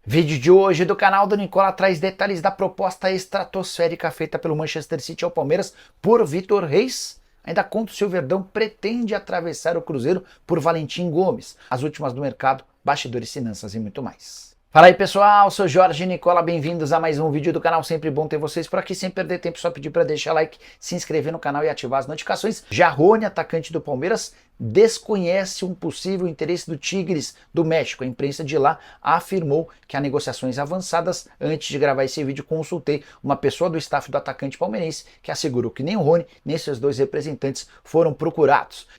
Vídeo de hoje do canal do Nicola traz detalhes da proposta estratosférica feita pelo Manchester City ao Palmeiras por Vitor Reis. Ainda conta se o Verdão pretende atravessar o Cruzeiro por Valentim Gomes, as últimas do mercado, bastidores, finanças e muito mais. Fala aí pessoal, sou Jorge Nicola, bem-vindos a mais um vídeo do canal, sempre bom ter vocês por aqui, sem perder tempo, só pedir para deixar like, se inscrever no canal e ativar as notificações. Rony, atacante do Palmeiras, desconhece um possível interesse do Tigres do México. A imprensa de lá afirmou que há negociações avançadas. Antes de gravar esse vídeo, consultei uma pessoa do staff do atacante palmeirense que assegurou que nem o Rony, nem seus dois representantes foram procurados.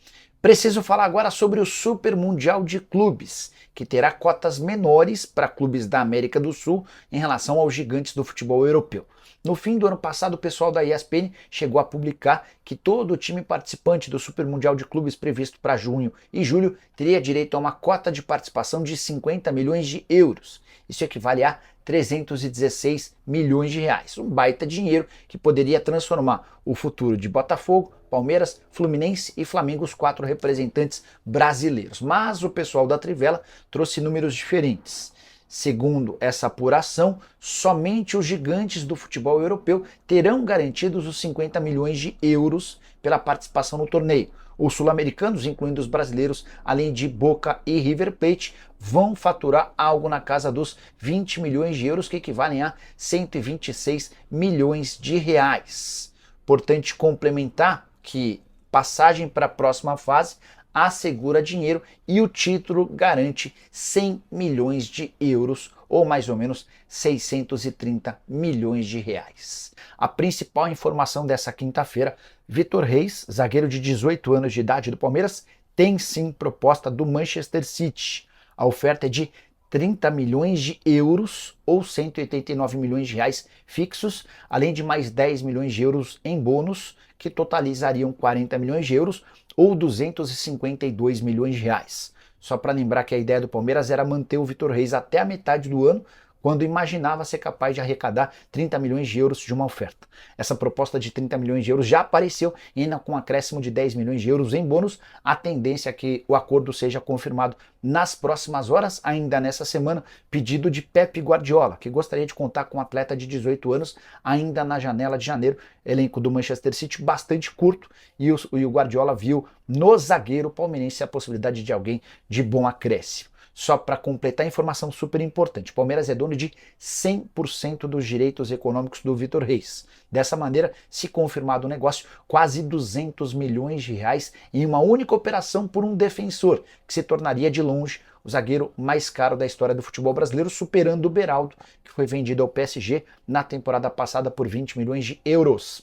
Preciso falar agora sobre o Super Mundial de Clubes, que terá cotas menores para clubes da América do Sul em relação aos gigantes do futebol europeu. No fim do ano passado, o pessoal da ESPN chegou a publicar que todo o time participante do Super Mundial de Clubes previsto para junho e julho teria direito a uma cota de participação de 50 milhões de euros. Isso equivale a 316 milhões de reais. Um baita dinheiro que poderia transformar o futuro de Botafogo, Palmeiras, Fluminense e Flamengo, os 4 representantes brasileiros. Mas o pessoal da Trivela trouxe números diferentes. Segundo essa apuração, somente os gigantes do futebol europeu terão garantidos os 50 milhões de euros pela participação no torneio. Os sul-americanos, incluindo os brasileiros, além de Boca e River Plate, vão faturar algo na casa dos 20 milhões de euros, que equivalem a 126 milhões de reais. Importante complementar que passagem para a próxima fase assegura dinheiro e o título garante 100 milhões de euros, ou mais ou menos 630 milhões de reais. A principal informação dessa quinta-feira: Vitor Reis, zagueiro de 18 anos de idade do Palmeiras, tem sim proposta do Manchester City. A oferta é de 30 milhões de euros ou 189 milhões de reais fixos, além de mais 10 milhões de euros em bônus, que totalizariam 40 milhões de euros ou 252 milhões de reais. Só para lembrar que a ideia do Palmeiras era manter o Vitor Reis até a metade do ano, quando imaginava ser capaz de arrecadar 30 milhões de euros de uma oferta. Essa proposta de 30 milhões de euros já apareceu, e ainda com um acréscimo de 10 milhões de euros em bônus. A tendência é que o acordo seja confirmado nas próximas horas, ainda nessa semana. Pedido de Pep Guardiola, que gostaria de contar com um atleta de 18 anos ainda na janela de janeiro. Elenco do Manchester City bastante curto, e o Guardiola viu no zagueiro palmeirense a possibilidade de alguém de bom acréscimo. Só para completar a informação super importante: o Palmeiras é dono de 100% dos direitos econômicos do Vitor Reis. Dessa maneira, se confirmado o negócio, quase 200 milhões de reais em uma única operação por um defensor, que se tornaria de longe o zagueiro mais caro da história do futebol brasileiro, superando o Beraldo, que foi vendido ao PSG na temporada passada por 20 milhões de euros.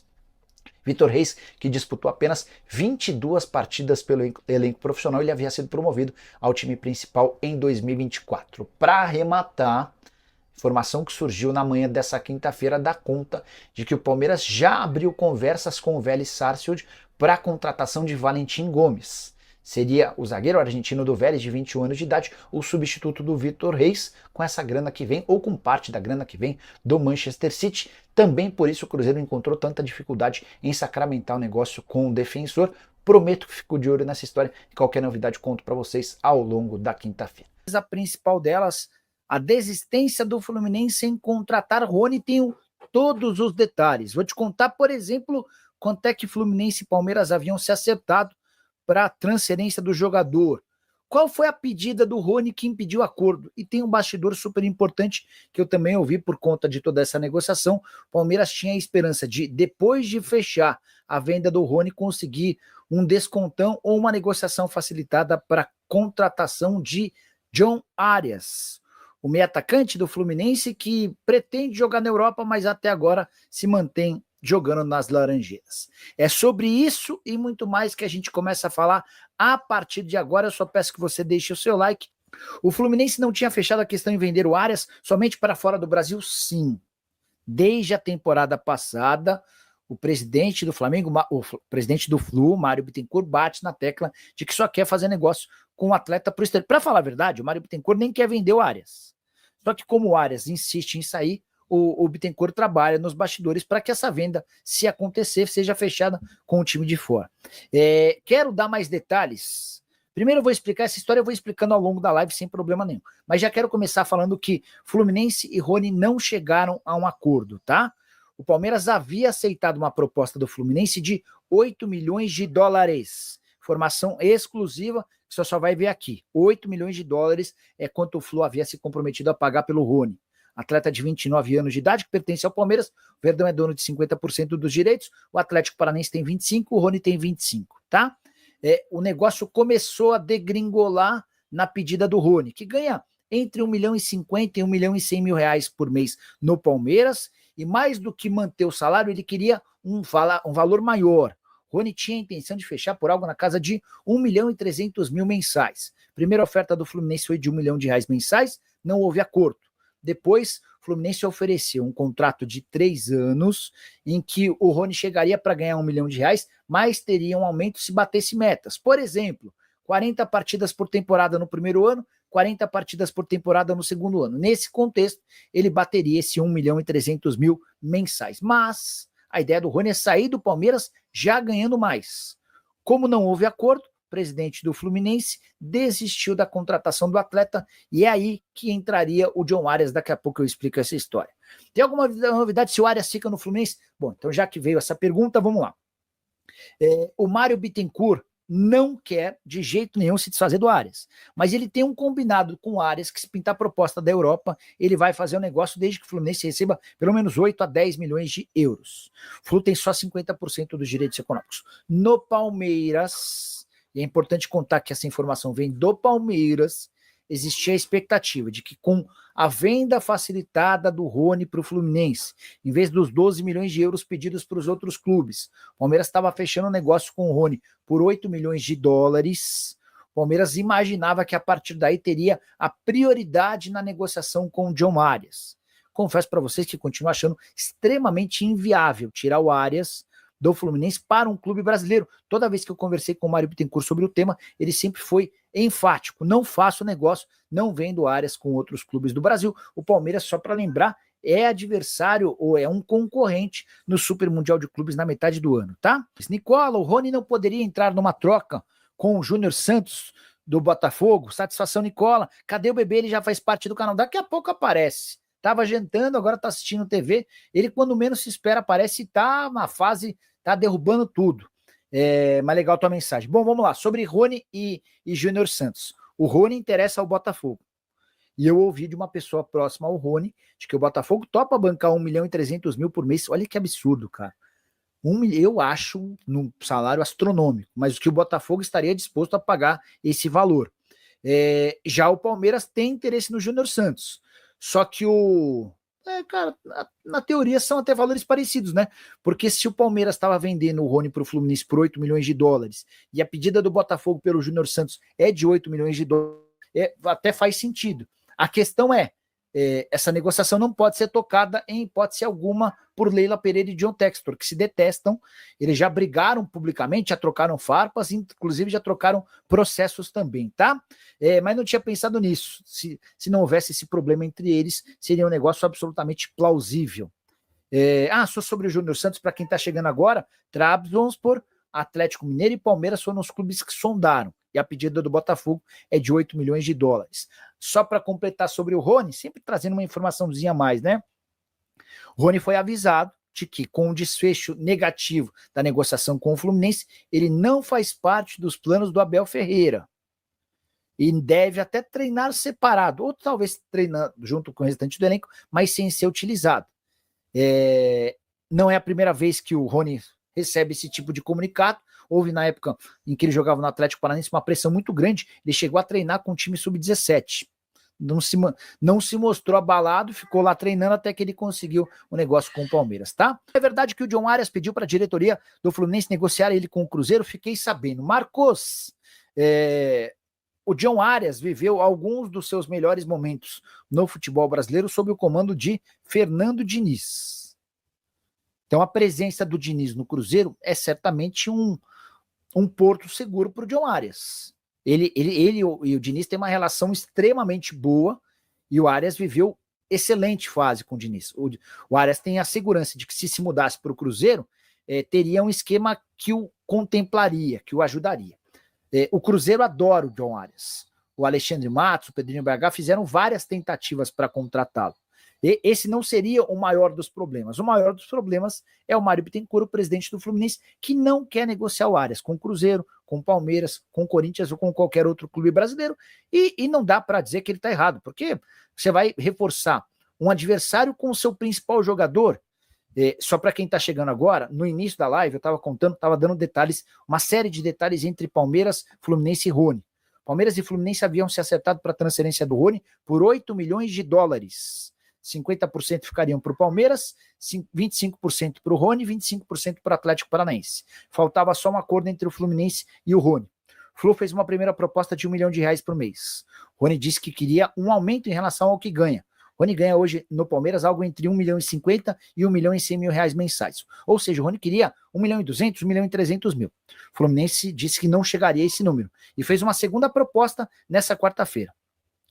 Vitor Reis, que disputou apenas 22 partidas pelo elenco profissional, ele havia sido promovido ao time principal em 2024. Para arrematar, informação que surgiu na manhã dessa quinta-feira dá conta de que o Palmeiras já abriu conversas com o Vélez Sarsfield para a contratação de Valentim Gomes. Seria o zagueiro argentino do Vélez, de 21 anos de idade, o substituto do Vitor Reis, com essa grana que vem, ou com parte da grana que vem do Manchester City. Também por isso o Cruzeiro encontrou tanta dificuldade em sacramentar o negócio com o defensor. Prometo que fico de olho nessa história, e qualquer novidade conto para vocês ao longo da quinta-feira. A principal delas, a desistência do Fluminense em contratar Rony, tem todos os detalhes. Vou te contar, por exemplo, quanto é que Fluminense e Palmeiras haviam se acertado para a transferência do jogador. Qual foi a pedida do Rony que impediu o acordo? E tem um bastidor super importante que eu também ouvi por conta de toda essa negociação. O Palmeiras tinha a esperança de, depois de fechar a venda do Rony, conseguir um descontão ou uma negociação facilitada para a contratação de John Arias, o meio atacante do Fluminense, que pretende jogar na Europa, mas até agora se mantém jogando nas Laranjeiras. É sobre isso e muito mais que a gente começa a falar a partir de agora. Eu só peço que você deixe o seu like. O Fluminense não tinha fechado a questão em vender o Arias somente para fora do Brasil? Sim. Desde a temporada passada, o presidente do Flamengo, o presidente do Flu, Mário Bittencourt, bate na tecla de que só quer fazer negócio com o atleta para o exterior. Para falar a verdade, o Mário Bittencourt nem quer vender o Arias. Só que como o Arias insiste em sair, o Bittencourt trabalha nos bastidores para que essa venda, se acontecer, seja fechada com o time de fora. Quero dar mais detalhes Primeiro eu vou explicar essa história, eu vou explicando ao longo da live sem problema nenhum. Mas já quero começar falando que Fluminense e Rony não chegaram a um acordo, tá? O Palmeiras havia aceitado uma proposta do Fluminense de 8 milhões de dólares. Informação exclusiva, que você só vai ver aqui. 8 milhões de dólares é quanto o Flu havia se comprometido a pagar pelo Rony. Atleta de 29 anos de idade, que pertence ao Palmeiras. O Verdão é dono de 50% dos direitos. O Atlético Paranaense tem 25%, o Rony tem 25%, tá? O negócio começou a degringolar na pedida do Rony, que ganha entre 1 milhão e 50 e 1 milhão e 100 mil reais por mês no Palmeiras, e mais do que manter o salário, ele queria um valor maior. Rony tinha a intenção de fechar por algo na casa de 1 milhão e 300 mil mensais. Primeira oferta do Fluminense foi de 1 milhão de reais mensais, não houve acordo. Depois, o Fluminense ofereceu um contrato de 3 anos, em que o Rony chegaria para ganhar 1 milhão de reais, mas teria um aumento se batesse metas. Por exemplo, 40 partidas por temporada no primeiro ano, 40 partidas por temporada no segundo ano. Nesse contexto, ele bateria esse 1 milhão e 300 mil mensais. Mas a ideia do Rony é sair do Palmeiras já ganhando mais. Como não houve acordo, o presidente do Fluminense desistiu da contratação do atleta, e é aí que entraria o John Arias. Daqui a pouco eu explico essa história. Tem alguma novidade se o Arias fica no Fluminense? Bom, então já que veio essa pergunta, vamos lá. O Mário Bittencourt não quer de jeito nenhum se desfazer do Arias, mas ele tem um combinado com o Arias que, se pintar proposta da Europa, ele vai fazer o negócio desde que o Fluminense receba pelo menos 8 a 10 milhões de euros. O Flu tem só 50% dos direitos econômicos. No Palmeiras, e é importante contar que essa informação vem do Palmeiras, existia a expectativa de que, com a venda facilitada do Rony para o Fluminense, em vez dos 12 milhões de euros pedidos para os outros clubes, o Palmeiras estava fechando um negócio com o Rony por 8 milhões de dólares. O Palmeiras imaginava que a partir daí teria a prioridade na negociação com o John Arias. Confesso para vocês que continuo achando extremamente inviável tirar o Arias do Fluminense para um clube brasileiro. Toda vez que eu conversei com o Mário Bittencourt sobre o tema, ele sempre foi enfático: não faço negócio, não vendo áreas com outros clubes do Brasil. O Palmeiras, só para lembrar, é adversário ou é um concorrente no Super Mundial de Clubes na metade do ano, tá? Nicola, o Rony não poderia entrar numa troca com o Júnior Santos do Botafogo? Satisfação, Nicola. Cadê o bebê? Ele já faz parte do canal. Daqui a pouco aparece. Tava jantando, agora tá assistindo TV. Ele, quando menos se espera, aparece e tá na fase, tá derrubando tudo. Mas legal a tua mensagem. Bom, vamos lá. Sobre Rony e Júnior Santos. O Rony interessa ao Botafogo. E eu ouvi de uma pessoa próxima ao Rony de que o Botafogo topa bancar 1 milhão e 300 mil por mês. Olha que absurdo, cara. Eu acho num salário astronômico, mas o que o Botafogo estaria disposto a pagar esse valor. Já o Palmeiras tem interesse no Júnior Santos. Só que cara, na teoria são até valores parecidos, né? Porque se o Palmeiras estava vendendo o Rony para o Fluminense por 8 milhões de dólares e a pedida do Botafogo pelo Júnior Santos é de 8 milhões de dólares, até faz sentido. A questão essa negociação não pode ser tocada em hipótese alguma por Leila Pereira e John Textor, que se detestam. Eles já brigaram publicamente, já trocaram farpas, inclusive já trocaram processos também, tá? Mas não tinha pensado nisso. Se não houvesse esse problema entre eles, seria um negócio absolutamente plausível. Só sobre o Júnior Santos, para quem está chegando agora, Trabzonspor, Atlético Mineiro e Palmeiras foram os clubes que sondaram, e a pedida do Botafogo é de 8 milhões de dólares. Só para completar sobre o Rony, sempre trazendo uma informaçãozinha a mais, né? O Rony foi avisado de que, com o desfecho negativo da negociação com o Fluminense, ele não faz parte dos planos do Abel Ferreira e deve até treinar separado, ou talvez treinando junto com o restante do elenco, mas sem ser utilizado. Não é a primeira vez que o Rony recebe esse tipo de comunicado. Houve na época em que ele jogava no Atlético Paranaense uma pressão muito grande. Ele chegou a treinar com o time sub-17. Não se mostrou abalado, ficou lá treinando até que ele conseguiu o negócio com o Palmeiras, tá? É verdade que o John Arias pediu para a diretoria do Fluminense negociar ele com o Cruzeiro? Fiquei sabendo. Marcos, o John Arias viveu alguns dos seus melhores momentos no futebol brasileiro sob o comando de Fernando Diniz. Então a presença do Diniz no Cruzeiro é certamente um porto seguro para o John Arias. Ele e o Diniz têm uma relação extremamente boa, e o Arias viveu excelente fase com o Diniz. O Arias tem a segurança de que, se mudasse para o Cruzeiro, teria um esquema que o contemplaria, que o ajudaria. O Cruzeiro adora o John Arias. O Alexandre Matos, o Pedrinho BH fizeram várias tentativas para contratá-lo. Esse não seria o maior dos problemas. O maior dos problemas é o Mário Bittencourt, o presidente do Fluminense, que não quer negociar o Arias com o Cruzeiro, com o Palmeiras, com o Corinthians ou com qualquer outro clube brasileiro. E não dá para dizer que ele está errado, porque você vai reforçar um adversário com o seu principal jogador. Só para quem está chegando agora, no início da live eu estava contando, estava dando detalhes, uma série de detalhes entre Palmeiras, Fluminense e Rony. Palmeiras e Fluminense haviam se acertado para a transferência do Rony por $8 milhões. 50% ficariam para o Palmeiras, 25% para o Rony, 25% para o Atlético Paranaense. Faltava só um acordo entre o Fluminense e o Rony. O Flu fez uma primeira proposta de R$1 milhão por mês. O Rony disse que queria um aumento em relação ao que ganha. O Rony ganha hoje no Palmeiras algo entre R$1,50 milhão e R$1,100 mensais. Ou seja, o Rony queria R$1,200, R$1,300. O Fluminense disse que não chegaria a esse número. E fez uma segunda proposta nessa quarta-feira.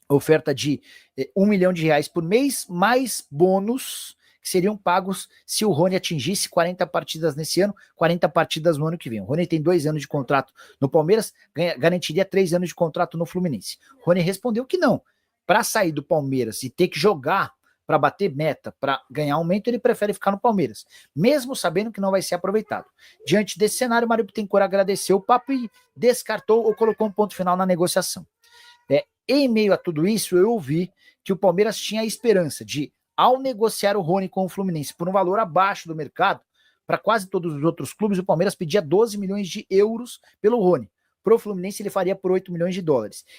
Oferta de R$1 milhão por mês, mais bônus que seriam pagos se o Rony atingisse 40 partidas nesse ano, 40 partidas no ano que vem. O Rony tem 2 anos de contrato no Palmeiras, garantiria 3 anos de contrato no Fluminense. O Rony respondeu que não. Para sair do Palmeiras e ter que jogar para bater meta, para ganhar aumento, ele prefere ficar no Palmeiras, mesmo sabendo que não vai ser aproveitado. Diante desse cenário, o Mário Bittencourt agradeceu o papo e descartou ou colocou um ponto final na negociação. Em meio a tudo isso, eu ouvi que o Palmeiras tinha a esperança de, ao negociar o Rony com o Fluminense por um valor abaixo do mercado, para quase todos os outros clubes, o Palmeiras pedia 12 milhões de euros pelo Rony. Para o Fluminense, ele faria por $8 milhões.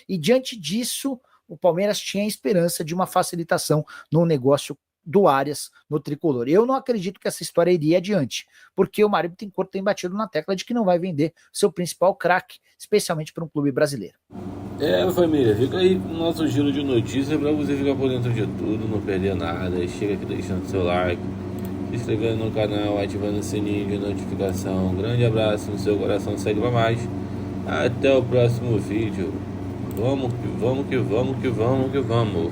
E diante disso, o Palmeiras tinha a esperança de uma facilitação no negócio do Arias no tricolor. Eu não acredito que essa história iria adiante, porque o Mário Bittencourt tem batido na tecla de que não vai vender seu principal craque, especialmente para um clube brasileiro. Família, fica aí com o nosso giro de notícias para você ficar por dentro de tudo, não perder nada. Chega aqui deixando seu like, se inscrevendo no canal, ativando o sininho de notificação. Um grande abraço no seu coração, segue pra mais. Até o próximo vídeo. Vamos que vamos, que vamos, que vamos, que vamos.